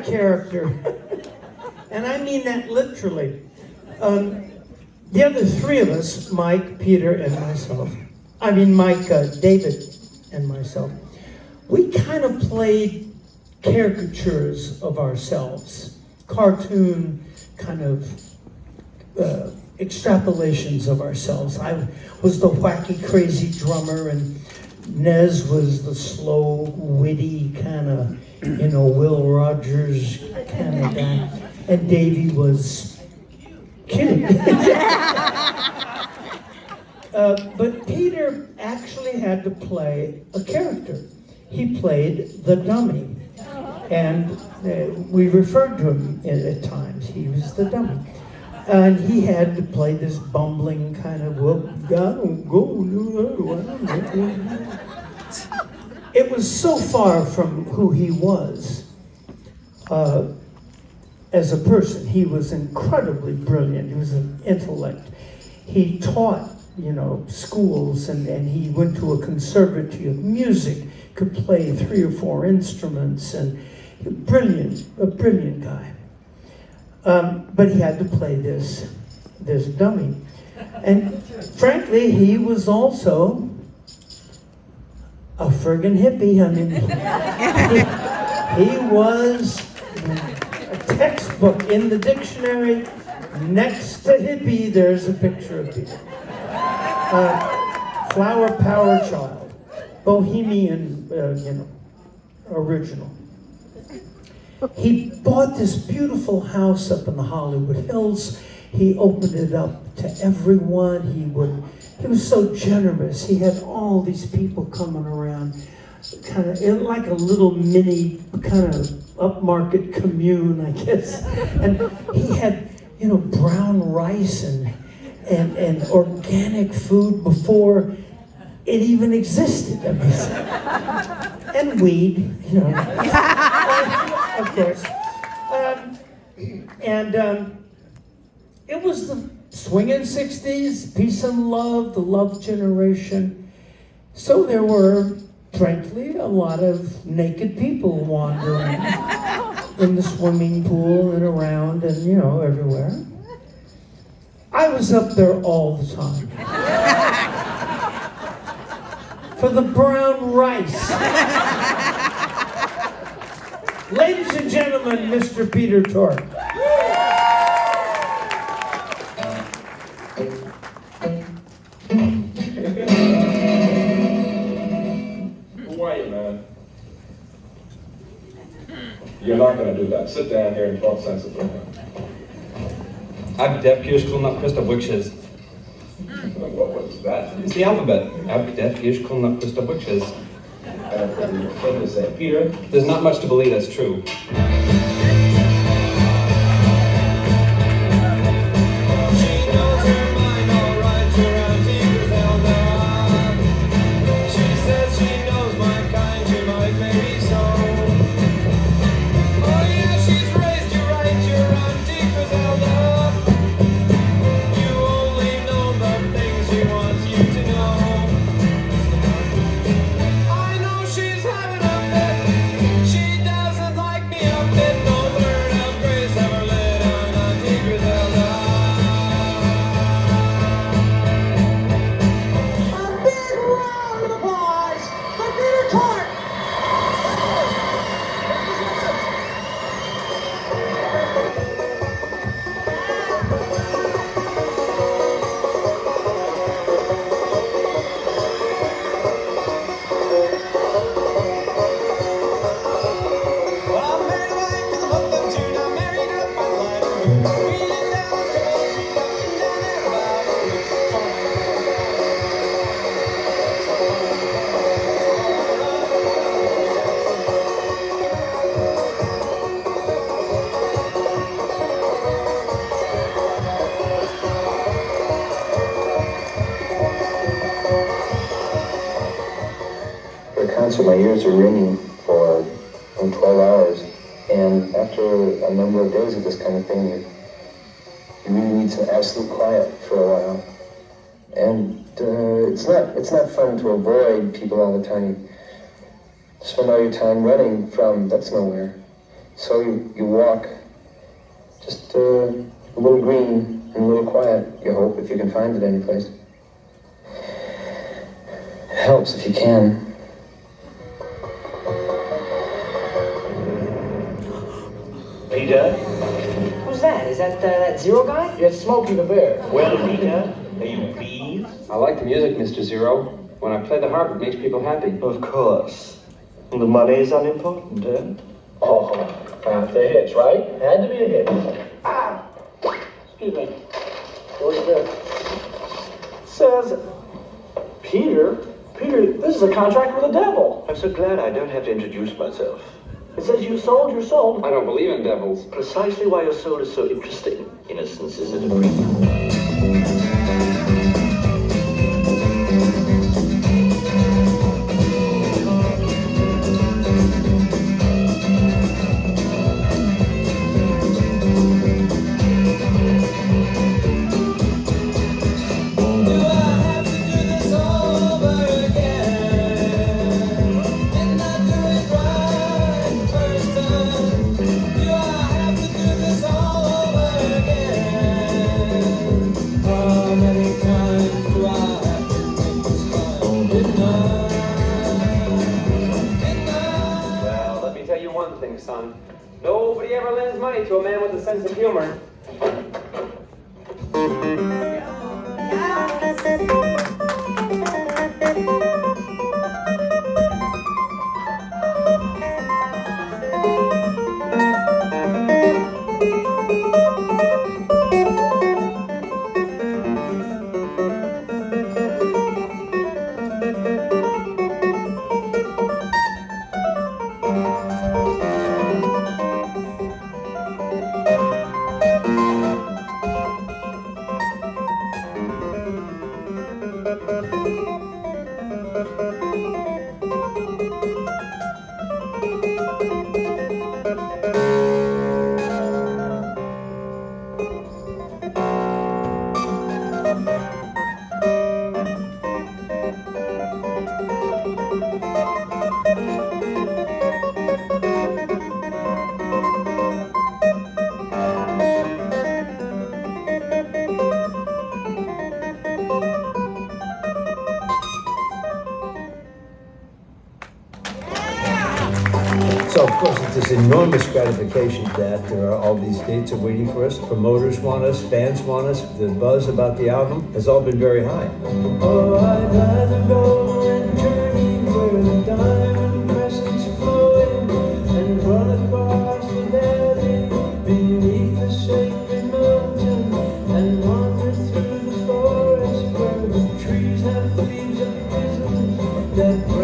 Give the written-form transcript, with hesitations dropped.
character, and I mean that literally. The other three of us, Mike, Peter, and myself, Mike, David, and myself, we kind of played caricatures of ourselves, cartoon kind of extrapolations of ourselves. I was the wacky, crazy drummer, and Nez was the slow, witty kind of, Will Rogers kind of guy, and Davey was cute. But Peter actually had to play a character. He played the dummy, and we referred to him at times. He was the dummy. And he had to play this bumbling kind of, It was so far from who he was as a person. He was incredibly brilliant. He was an intellect. He taught, schools, and he went to a conservatory of music, could play 3 or 4 instruments, and a brilliant guy. But he had to play this dummy. And frankly, he was also a friggin' hippie. He was a textbook in the dictionary. Next to hippie, there's a picture of Peter. Flower power child. Bohemian, original. He bought this beautiful house up in the Hollywood Hills. He opened it up to everyone. He was so generous. He had all these people coming around, kind of like a little mini kind of upmarket commune, I guess. And he had, brown rice and organic food before it even existed. And weed, of course. It was the swinging 60s, peace and love, the love generation. So there were, frankly, a lot of naked people wandering in the swimming pool and around and, everywhere. I was up there all the time. For the brown rice. Ladies and gentlemen, Mr. Peter Tork. Who are you, man? You're not going to do that. Sit down here and talk sensibly. Abdef Yishkul Nakrista Wikshes. What was that? It's the alphabet. Abdef Yishkul Nakrista Wikshes. What did it say? Peter? There's not much to believe that's true. So my ears are ringing for 12 hours, and after a number of days of this kind of thing, you really need some absolute quiet for a while. And it's not fun to avoid people all the time. You spend all your time running from that's nowhere. So you walk just a little green and a little quiet, you hope, if you can find it any place. It helps if you can. Peter? Who's that? Is that that Zero guy? It's Smokey the Bear. Well, Peter, are you pleased? I like the music, Mr. Zero. When I play the harp, it makes people happy. Of course. The money is unimportant, eh? Oh, half the hits, right? Had to be a hit. Ah! Excuse me. What's that? Says, Peter, this is a contract with the devil. I'm so glad I don't have to introduce myself. It says you sold your soul. I don't believe in devils. Precisely why your soul is so interesting. Innocence is at a premium. Son. Nobody ever lends money to a man with a sense of humor. So, of course, it's this enormous gratification that there are all these dates are waiting for us. Promoters want us, fans want us. The buzz about the album has all been very high. Oh, I'd rather go and journey where the diamond crescent's flowing and run across the valley beneath the sacred mountain and wander through the forest where the trees have leaves of wisdom that